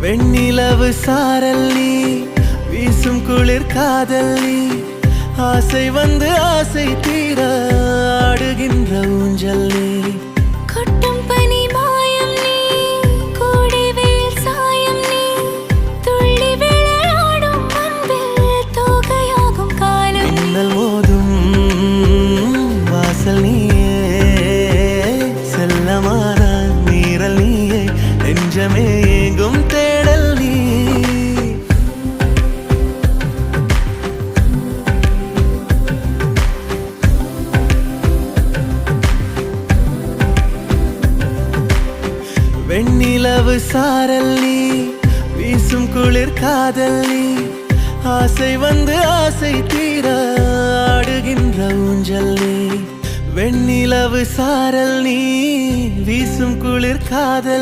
வெண்ணிலவு சாரல் நீ வீசும் குளிர் காதல் நீ ஆசை வந்து ஆசை தீர ஆடுகின்ற ஊஞ்சல் நீ கொட்டும் பனி மாயம் நீ கோடை வெயில் சாயம் நீ துள்ளி விளையாடும் அன்பில் தோகையாகும் காலம் மின்னல் மோதும் வாசல் நீயே செல்லமான மீறல் நீயே நெஞ்சமே எங்கும் தேடல் நீ வெண்ணிலவு சாரல் நீ வீசும் குளிர் காதல் நீ ஆசை வந்து ஆசை தீர ஆடுகின்ற ஊஞ்சல் நீ வெண்ணிலவு சாரல் நீ வீசும் குளிர் காதல்